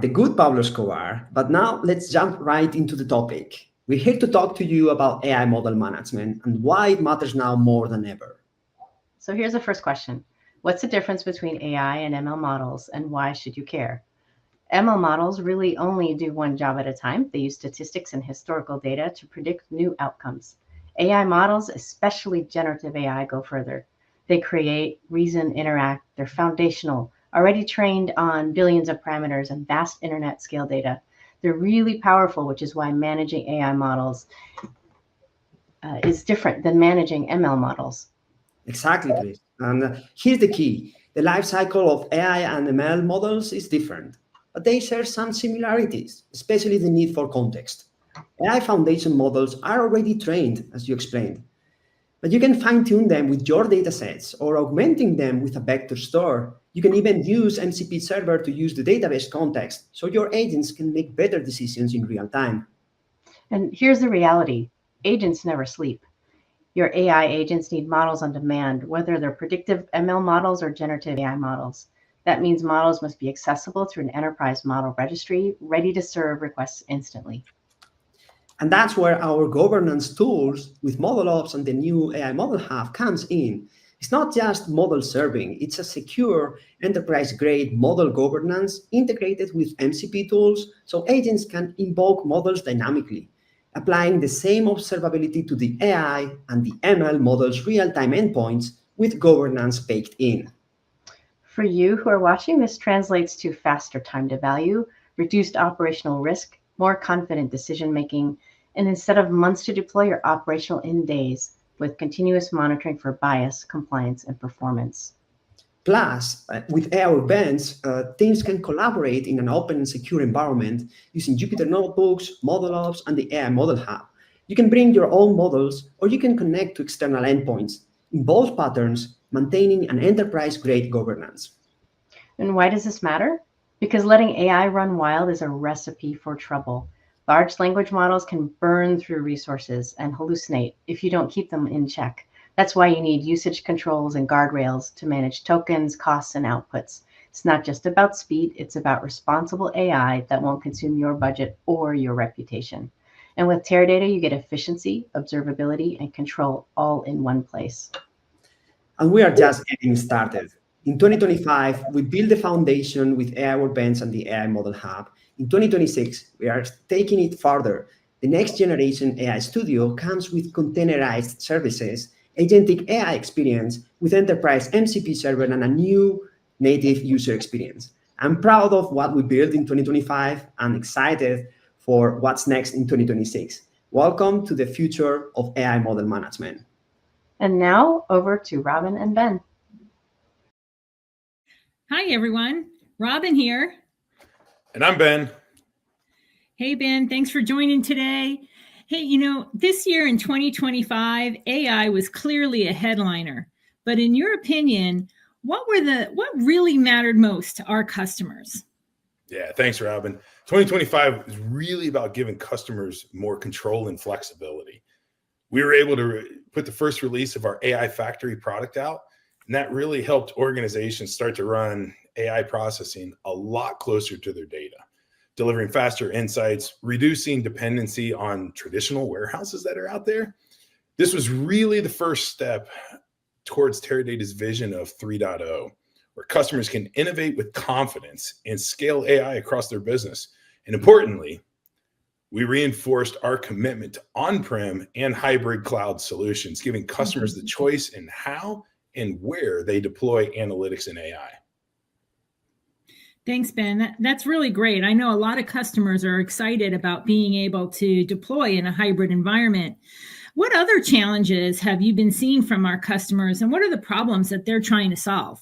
the good Pablo Escobar. But now let's jump right into the topic. We're here to talk to you about AI model management and why it matters now more than ever. So here's the first question. What's the difference between AI and ML models, and why should you care? ML models really only do one job at a time. They use statistics and historical data to predict new outcomes. AI models, especially generative AI, go further. They create, reason, interact. They're foundational, already trained on billions of parameters and vast internet scale data. They're really powerful, which is why managing AI models is different than managing ML models. Exactly, Chris. And here's the key. The life cycle of AI and ML models is different, but they share some similarities, especially the need for context. AI foundation models are already trained, as you explained, but you can fine-tune them with your datasets or augmenting them with a vector store. You can even use MCP server to use the database context so your agents can make better decisions in real time. And here's the reality. Agents never sleep. Your AI agents need models on demand, whether they're predictive ML models or generative AI models. That means models must be accessible through an enterprise model registry, ready to serve requests instantly. And that's where our governance tools with Model Ops and the new AI Model Hub comes in. It's not just model serving, it's a secure enterprise-grade model governance integrated with MCP tools so agents can invoke models dynamically, applying the same observability to the AI and the ML model's real-time endpoints with governance baked in. For you who are watching, this translates to faster time to value, reduced operational risk, more confident decision making, and instead of months to deploy, you're operational in days with continuous monitoring for bias, compliance, and performance. Plus, with AI events, teams can collaborate in an open and secure environment using Jupyter Notebooks, Model Ops, and the AI Model Hub. You can bring your own models, or you can connect to external endpoints. In both patterns, maintaining an enterprise-grade governance. And why does this matter? Because letting AI run wild is a recipe for trouble. Large language models can burn through resources and hallucinate if you don't keep them in check. That's why you need usage controls and guardrails to manage tokens, costs, and outputs. It's not just about speed, it's about responsible AI that won't consume your budget or your reputation. And with Teradata, you get efficiency, observability, and control all in one place. And we are just getting started. In 2025, we built the foundation with AI Workbench and the AI Model Hub. In 2026, we are taking it further. The next generation AI Studio comes with containerized services, agentic AI experience with enterprise MCP server, and a new native user experience. I'm proud of what we built in 2025 and excited for what's next in 2026. Welcome to the future of AI model management. And now over to Robin and Ben. Hi, everyone. Robin here. And I'm Ben. Hey, Ben. Thanks for joining today. Hey, this year in 2025, AI was clearly a headliner. But in your opinion, what really mattered most to our customers? Yeah, thanks, Robin. 2025 is really about giving customers more control and flexibility. We were able to put the first release of our AI Factory product out, and that really helped organizations start to run AI processing a lot closer to their data, delivering faster insights, reducing dependency on traditional warehouses that are out there. This was really the first step towards Teradata's vision of 3.0, where customers can innovate with confidence and scale AI across their business. And importantly, we reinforced our commitment to on-prem and hybrid cloud solutions, giving customers the choice in how and where they deploy analytics and AI. Thanks, Ben. That's really great. I know a lot of customers are excited about being able to deploy in a hybrid environment. What other challenges have you been seeing from our customers, and what are the problems that they're trying to solve?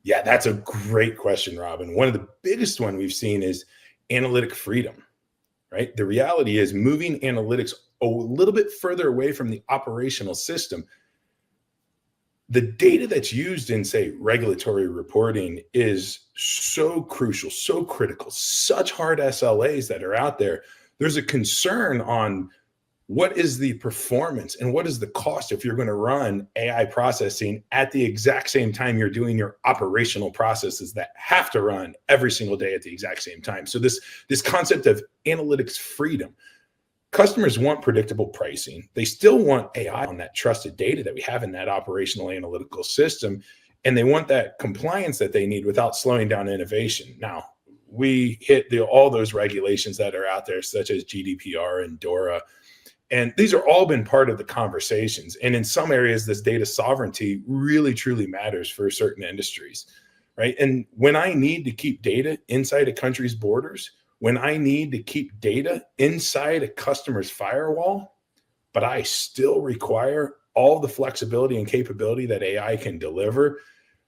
Yeah, that's a great question, Robin. One of the biggest one we've seen is analytic freedom, right? The reality is moving analytics a little bit further away from the operational system. The data that's used in, say, regulatory reporting is so crucial, so critical, such hard SLAs that are out there. There's a concern on what is the performance and what is the cost if you're going to run AI processing at the exact same time you're doing your operational processes that have to run every single day at the exact same time. So this concept of analytics freedom. Customers want predictable pricing. They still want AI on that trusted data that we have in that operational analytical system. And they want that compliance that they need without slowing down innovation. Now, we hit all those regulations that are out there, such as GDPR and DORA. And these are all been part of the conversations. And in some areas, this data sovereignty really, truly matters for certain industries, right? And when I need to keep data inside a country's borders, when I need to keep data inside a customer's firewall, but I still require all the flexibility and capability that AI can deliver,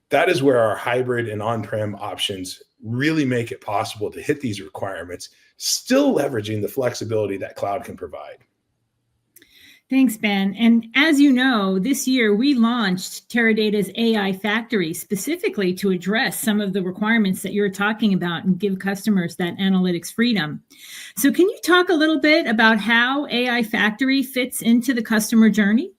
that is where our hybrid and on-prem options really make it possible to hit these requirements, still leveraging the flexibility that cloud can provide. Thanks, Ben. And as you know, this year we launched Teradata's AI Factory specifically to address some of the requirements that you're talking about and give customers that analytics freedom. So can you talk a little bit about how AI Factory fits into the customer journey?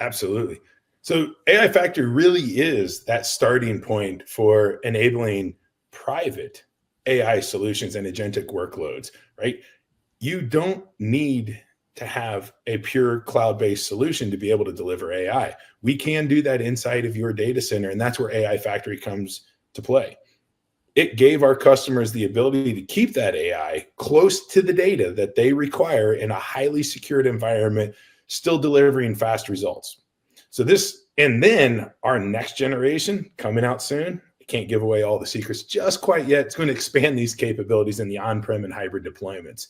Absolutely. So AI Factory really is that starting point for enabling private AI solutions and agentic workloads, right? You don't need to have a pure cloud-based solution to be able to deliver AI. We can do that inside of your data center, and that's where AI Factory comes to play. It gave our customers the ability to keep that AI close to the data that they require in a highly secured environment, still delivering fast results. So and then our next generation coming out soon, I can't give away all the secrets just quite yet. It's going to expand these capabilities in the on-prem and hybrid deployments,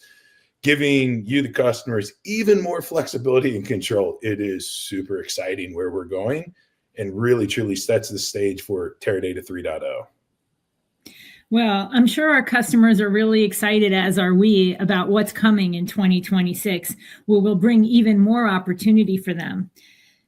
giving you, the customers, even more flexibility and control. It is super exciting where we're going and really, truly sets the stage for Teradata 3.0. Well, I'm sure our customers are really excited, as are we, about what's coming in 2026, where we'll bring even more opportunity for them.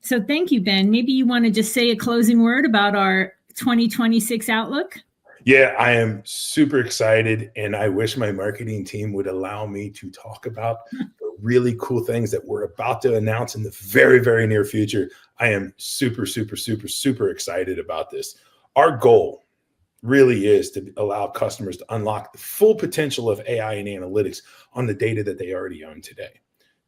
So thank you, Ben. Maybe you want to just say a closing word about our 2026 outlook? Yeah, I am super excited, and I wish my marketing team would allow me to talk about the really cool things that we're about to announce in the very, very near future. I am super, super, super, super excited about this. Our goal really is to allow customers to unlock the full potential of AI and analytics on the data that they already own today.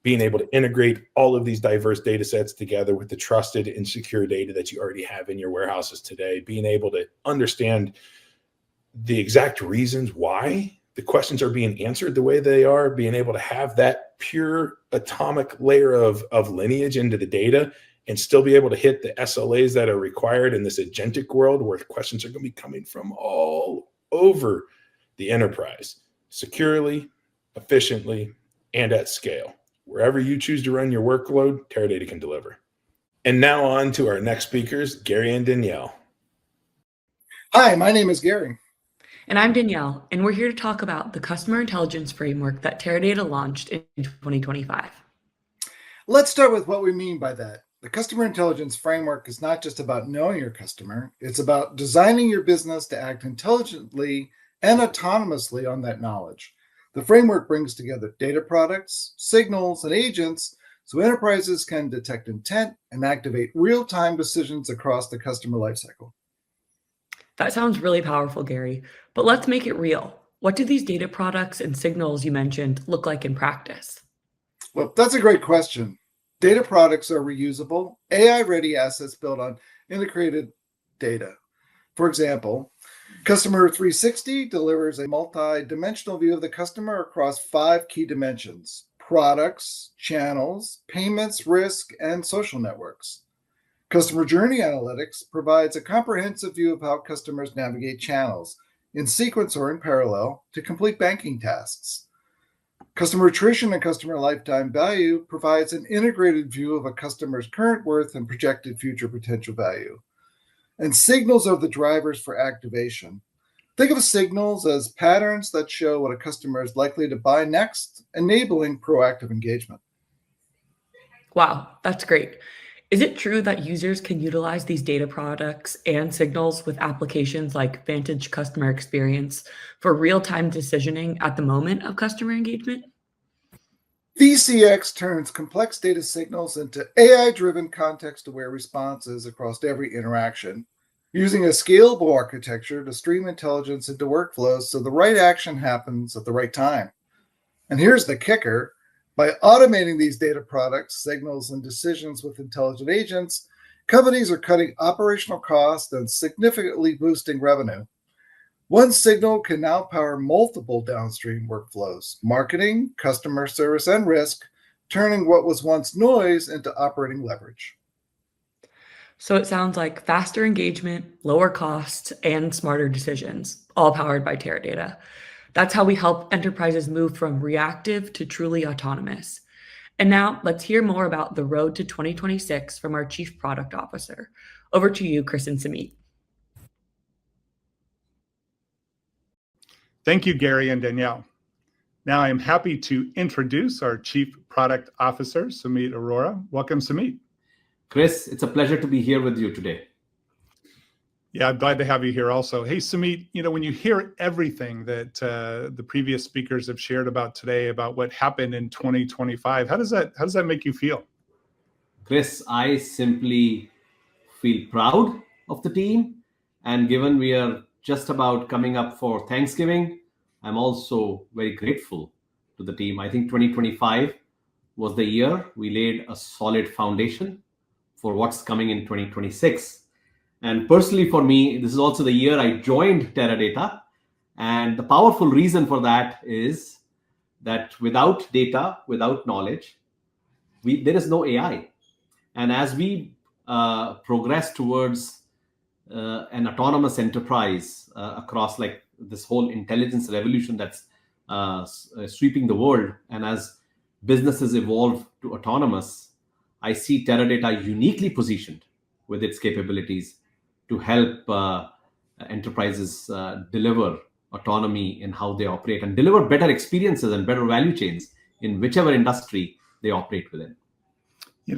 Being able to integrate all of these diverse data sets together with the trusted and secure data that you already have in your warehouses today, being able to understand the exact reasons why the questions are being answered the way they are, being able to have that pure atomic layer of lineage into the data and still be able to hit the SLAs that are required in this agentic world where questions are going to be coming from all over the enterprise, securely, efficiently, and at scale. Wherever you choose to run your workload, Teradata can deliver. And now on to our next speakers, Gary and Danielle. Hi, my name is Gary. And I'm Danielle, and we're here to talk about the customer intelligence framework that Teradata launched in 2025. Let's start with what we mean by that. The customer intelligence framework is not just about knowing your customer, it's about designing your business to act intelligently and autonomously on that knowledge. The framework brings together data products, signals, and agents so enterprises can detect intent and activate real-time decisions across the customer lifecycle. That sounds really powerful, Gary, but let's make it real. What do these data products and signals you mentioned look like in practice? Well, that's a great question. Data products are reusable, AI-ready assets built on integrated data. For example, Customer 360 delivers a multi-dimensional view of the customer across 5 key dimensions: products, channels, payments, risk, and social networks. Customer Journey Analytics provides a comprehensive view of how customers navigate channels in sequence or in parallel to complete banking tasks. Customer Attrition and Customer Lifetime Value provides an integrated view of a customer's current worth and projected future potential value. And signals are the drivers for activation. Think of signals as patterns that show what a customer is likely to buy next, enabling proactive engagement. Wow, that's great. Is it true that users can utilize these data products and signals with applications like Vantage Customer Experience for real-time decisioning at the moment of customer engagement? VCX turns complex data signals into AI-driven context-aware responses across every interaction, using a scalable architecture to stream intelligence into workflows so the right action happens at the right time. And here's the kicker. By automating these data products, signals, and decisions with intelligent agents, companies are cutting operational costs and significantly boosting revenue. One signal can now power multiple downstream workflows, marketing, customer service, and risk, turning what was once noise into operating leverage. So it sounds like faster engagement, lower costs, and smarter decisions, all powered by Teradata. That's how we help enterprises move from reactive to truly autonomous. And now let's hear more about the road to 2026 from our Chief Product Officer. Over to you, Chris and Samit. Thank you, Gary and Danielle. Now I am happy to introduce our Chief Product Officer, Samit Arora. Welcome, Samit. Chris, it's a pleasure to be here with you today. Yeah, I'm glad to have you here also. Hey, Samit, when you hear everything that the previous speakers have shared about today, about what happened in 2025, how does that make you feel? Chris, I simply feel proud of the team. And given we are just about coming up for Thanksgiving, I'm also very grateful to the team. I think 2025 was the year we laid a solid foundation for what's coming in 2026. And personally for me, this is also the year I joined Teradata. And the powerful reason for that is that without data, without knowledge, there is no AI. And as we progress towards an autonomous enterprise across like this whole intelligence revolution that's sweeping the world, and as businesses evolve to autonomous, I see Teradata uniquely positioned with its capabilities to help enterprises deliver autonomy in how they operate and deliver better experiences and better value chains in whichever industry they operate within.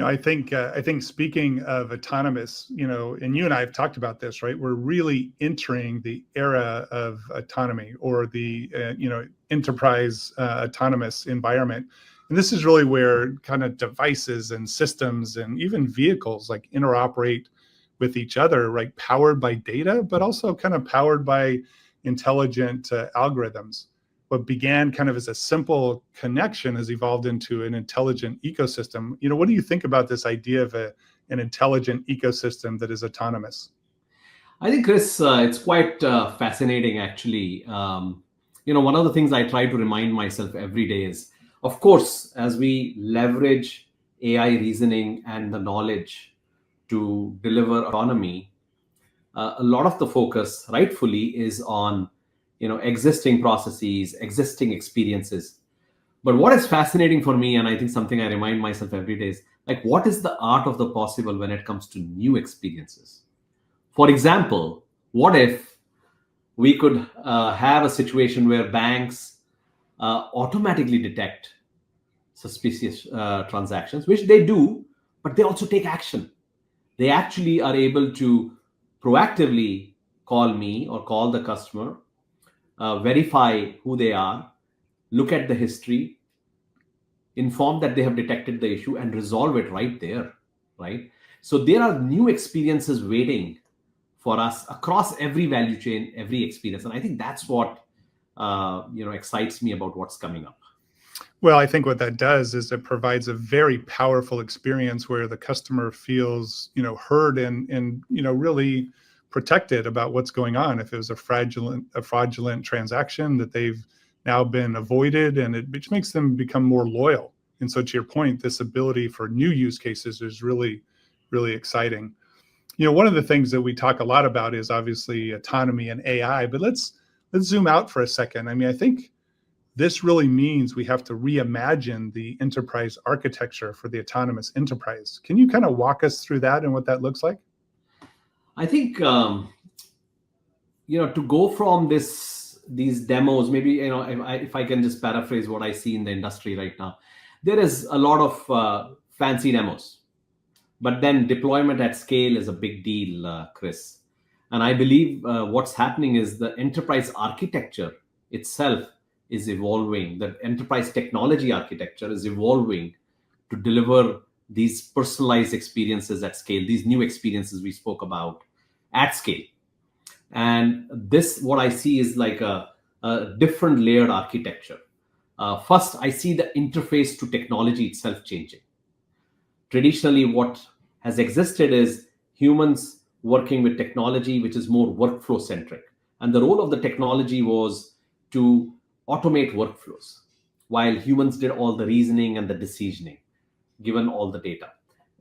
I think speaking of autonomous, and you and I have talked about this, right? We're really entering the era of autonomy, or the enterprise autonomous environment. And this is really where kind of devices and systems and even vehicles like interoperate with each other, right? Powered by data, but also kind of powered by intelligent algorithms. What began kind of as a simple connection has evolved into an intelligent ecosystem. What do you think about this idea of an intelligent ecosystem that is autonomous? I think, Chris, it's quite fascinating, actually. One of the things I try to remind myself every day is, of course, as we leverage AI reasoning and the knowledge to deliver autonomy, a lot of the focus, rightfully, is on existing processes, existing experiences. But what is fascinating for me, and I think something I remind myself every day, is like, what is the art of the possible when it comes to new experiences? For example, what if we could have a situation where banks automatically detect suspicious transactions, which they do, but they also take action. They actually are able to proactively call me or call the customer, verify who they are, look at the history, inform that they have detected the issue, and resolve it right there, right? So there are new experiences waiting for us across every value chain, every experience. And I think that's what excites me about what's coming up. Well, I think what that does is it provides a very powerful experience where the customer feels, heard and really protected about what's going on. If it was a fraudulent transaction, that they've now been avoided, and which makes them become more loyal. And so, to your point, this ability for new use cases is really, really exciting. One of the things that we talk a lot about is obviously autonomy and AI, but let's zoom out for a second. I mean, I think this really means we have to reimagine the enterprise architecture for the autonomous enterprise. Can you kind of walk us through that and what that looks like? I think, to go from these demos, maybe, if I can just paraphrase what I see in the industry right now, there is a lot of fancy demos, but then deployment at scale is a big deal, Chris. And I believe what's happening is the enterprise architecture itself is evolving, the enterprise technology architecture is evolving to deliver these personalized experiences at scale, these new experiences we spoke about at scale. And this, what I see is like a different layered architecture. First, I see the interface to technology itself changing. Traditionally, what has existed is humans working with technology, which is more workflow centric. And the role of the technology was to automate workflows, while humans did all the reasoning and the decisioning, given all the data.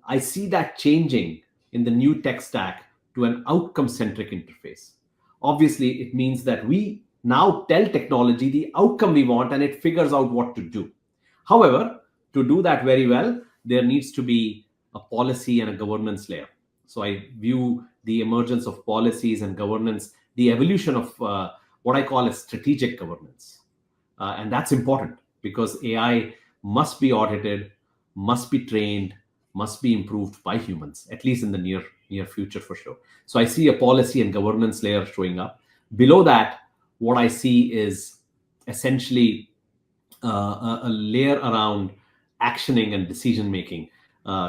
I see that changing in the new tech stack to an outcome centric interface. Obviously, it means that we now tell technology the outcome we want and it figures out what to do. However, to do that very well, there needs to be a policy and a governance layer. So I view the emergence of policies and governance, the evolution of what I call a strategic governance. And that's important because AI must be audited, must be trained, must be improved by humans, at least in the near future for sure. So I see a policy and governance layer showing up. Below that, what I see is essentially a layer around actioning and decision making,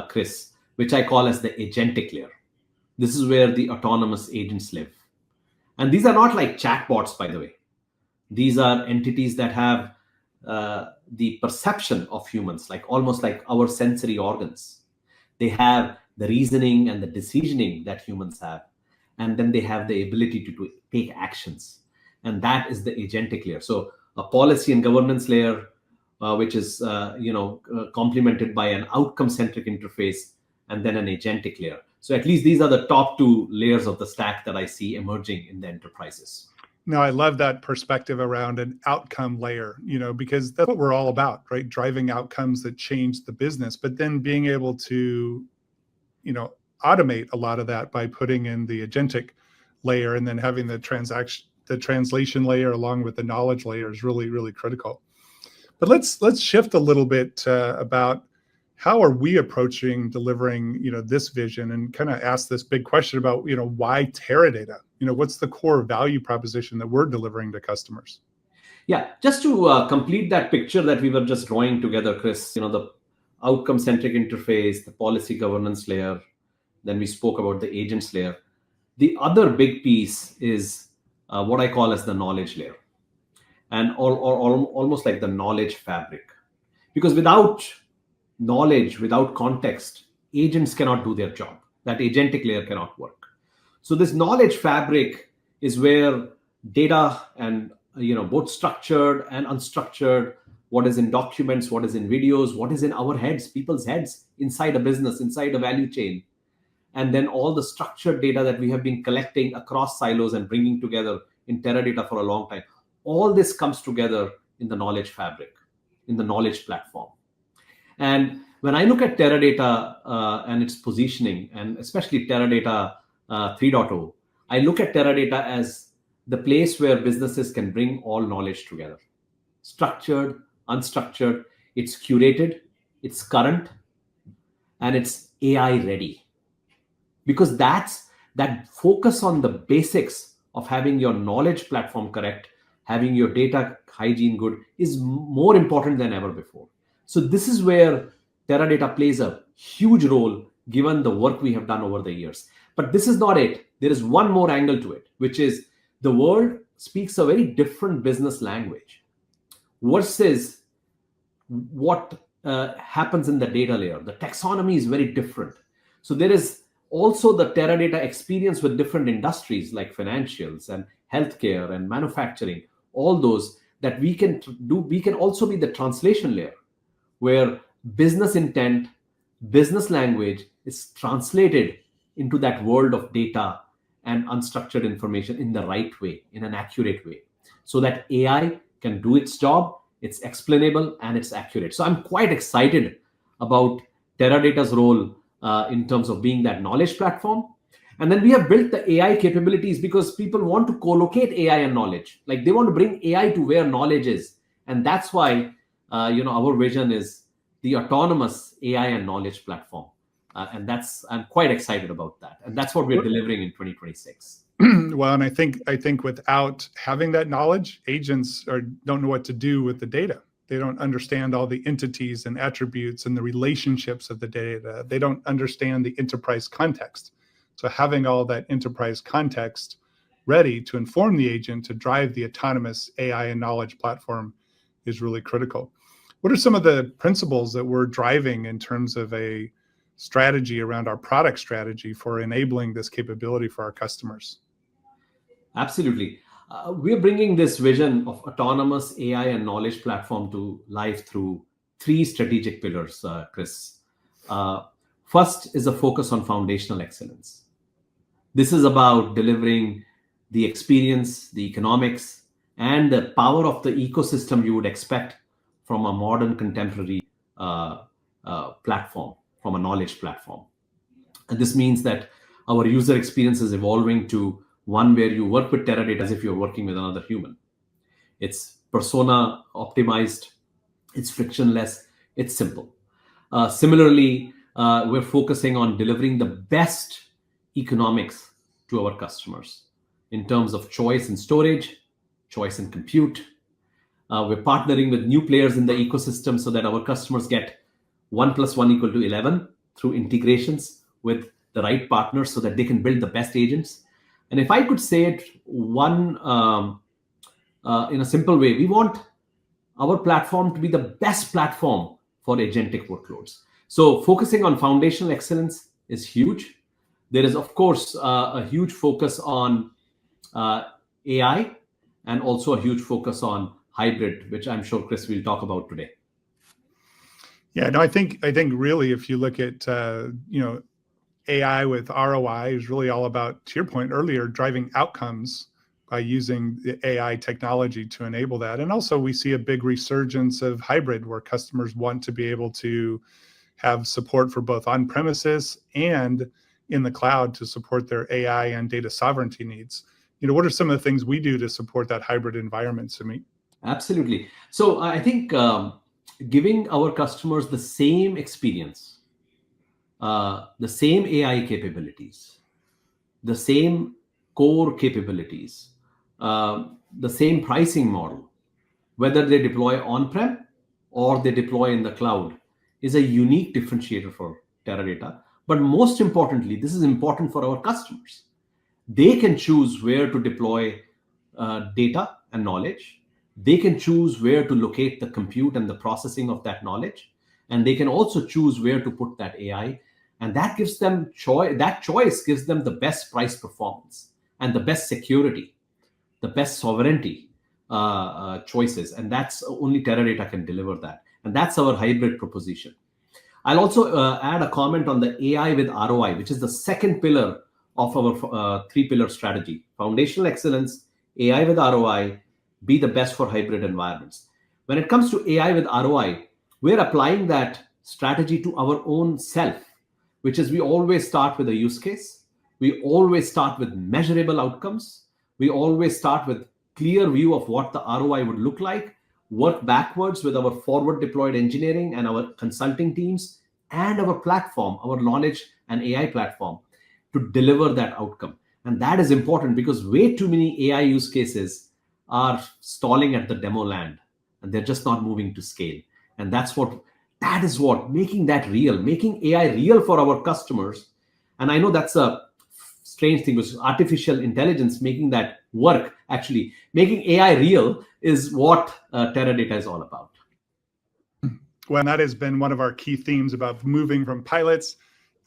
Chris, which I call as the agentic layer. This is where the autonomous agents live. And these are not like chatbots, by the way. These are entities that have the perception of humans, like almost like our sensory organs. They have the reasoning and the decisioning that humans have. And then they have the ability to take actions. And that is the agentic layer. So a policy and governance layer, which is complemented by an outcome-centric interface, and then an agentic layer. So at least these are the top two layers of the stack that I see emerging in the enterprises. No, I love that perspective around an outcome layer, because that's what we're all about, right? Driving outcomes that change the business, but then being able to, automate a lot of that by putting in the agentic layer and then having the translation layer along with the knowledge layer is really, really critical. But let's shift a little bit about how are we approaching delivering, this vision, and kind of ask this big question about, why Teradata? What's the core value proposition that we're delivering to customers? Yeah, just to complete that picture that we were just drawing together, Chris, the outcome-centric interface, the policy governance layer, then we spoke about the agents layer. The other big piece is what I call as the knowledge layer, and or almost like the knowledge fabric. Because without knowledge, without context, agents cannot do their job. That agentic layer cannot work. So this knowledge fabric is where data and both structured and unstructured, what is in documents, what is in videos, what is in our heads, people's heads, inside a business, inside a value chain, and then all the structured data that we have been collecting across silos and bringing together in Teradata for a long time. All this comes together in the knowledge fabric, in the knowledge platform. And when I look at Teradata and its positioning, and especially Teradata 3.0, I look at Teradata as the place where businesses can bring all knowledge together. Structured, unstructured, it's curated, it's current, and it's AI ready. Because that focus on the basics of having your knowledge platform correct, having your data hygiene good, is more important than ever before. So this is where Teradata plays a huge role given the work we have done over the years. But this is not it. There is one more angle to it, which is the world speaks a very different business language versus what happens in the data layer. The taxonomy is very different. So there is also the Teradata experience with different industries like financials and healthcare and manufacturing, all those that we can do. We can also be the translation layer where business intent, business language is translated into that world of data and unstructured information in the right way, in an accurate way, so that AI can do its job, it's explainable, and it's accurate. So I'm quite excited about Teradata's role in terms of being that knowledge platform. And then we have built the AI capabilities because people want to co-locate AI and knowledge. Like they want to bring AI to where knowledge is. And that's why, our vision is the autonomous AI and knowledge platform. And I'm quite excited about that. And that's what we're delivering in 2026. Well, and I think without having that knowledge, agents don't know what to do with the data. They don't understand all the entities and attributes and the relationships of the data. They don't understand the enterprise context. So having all that enterprise context ready to inform the agent to drive the autonomous AI and knowledge platform is really critical. What are some of the principles that we're driving in terms of a strategy around our product strategy for enabling this capability for our customers? Absolutely. We're bringing this vision of autonomous AI and knowledge platform to life through three strategic pillars, Chris. First is a focus on foundational excellence. This is about delivering the experience, the economics, and the power of the ecosystem you would expect from a modern contemporary platform, from a knowledge platform. And this means that our user experience is evolving to one where you work with Teradata as if you're working with another human. It's persona optimized, it's frictionless, it's simple. Similarly, we're focusing on delivering the best economics to our customers in terms of choice in storage, choice in compute. We're partnering with new players in the ecosystem so that our customers get 1 + 1 = 11 through integrations with the right partners so that they can build the best agents. And if I could say it in a simple way, we want our platform to be the best platform for agentic workloads. So focusing on foundational excellence is huge. There is, of course, a huge focus on AI and also a huge focus on hybrid, which I'm sure Chris will talk about today. Yeah, no, I think really, if you look at AI with ROI is really all about, to your point earlier, driving outcomes by using the AI technology to enable that. And also we see a big resurgence of hybrid where customers want to be able to have support for both on-premises and in the cloud to support their AI and data sovereignty needs. What are some of the things we do to support that hybrid environment, Sumit? Absolutely. So I think giving our customers the same experience, the same AI capabilities, the same core capabilities, the same pricing model, whether they deploy on-prem or they deploy in the cloud, is a unique differentiator for Teradata. But most importantly, this is important for our customers. They can choose where to deploy data and knowledge. They can choose where to locate the compute and the processing of that knowledge. And they can also choose where to put that AI. And that gives them choice. That choice gives them the best price performance and the best security, the best sovereignty choices. And that's only Teradata can deliver that. And that's our hybrid proposition. I'll also add a comment on the AI with ROI, which is the second pillar of our three-pillar strategy. Foundational excellence, AI with ROI, be the best for hybrid environments. When it comes to AI with ROI, we're applying that strategy to our own self, which is we always start with a use case. We always start with measurable outcomes. We always start with clear view of what the ROI would look like, work backwards with our forward deployed engineering and our consulting teams and our platform, our knowledge and AI platform to deliver that outcome. And that is important because way too many AI use cases are stalling at the demo land and they're just not moving to scale. And that is what making that real, making AI real for our customers. And I know that's a strange thing, because artificial intelligence making that work, actually making AI real is what Teradata is all about. Well, that has been one of our key themes about moving from pilots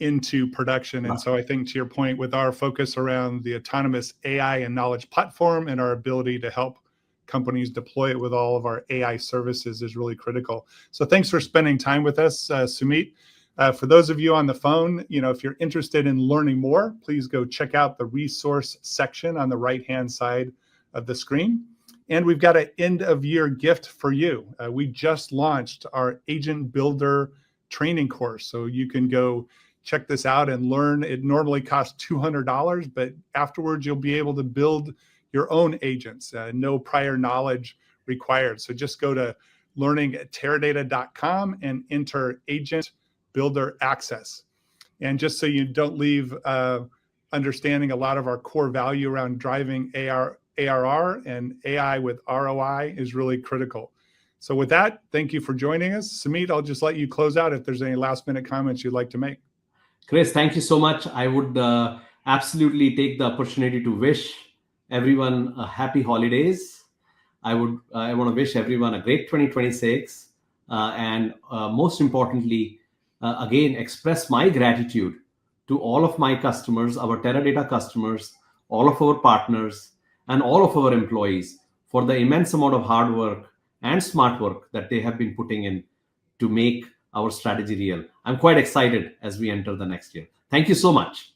into production. And so I think to your point, with our focus around the autonomous AI and knowledge platform and our ability to help companies deploy it with all of our AI services is really critical. So thanks for spending time with us, Sumit. For those of you on the phone, if you're interested in learning more, please go check out the resource section on the right-hand side of the screen. And we've got an end-of-year gift for you. We just launched our Agent Builder training course. So you can go check this out and learn. It normally costs $200, but afterwards you'll be able to build your own agents. No prior knowledge required. So just go to learning@teradata.com and enter Agent Builder Access. And just so you don't leave understanding a lot of our core value around driving ARR and AI with ROI is really critical. So with that, thank you for joining us. Sumeet, I'll just let you close out if there's any last minute comments you'd like to make. Chris, thank you so much. I would absolutely take the opportunity to wish everyone a happy holidays. I want to wish everyone a great 2026, and most importantly, again, express my gratitude to all of my customers, our Teradata customers, all of our partners, and all of our employees for the immense amount of hard work and smart work that they have been putting in to make our strategy real. I'm quite excited as we enter the next year. Thank you so much.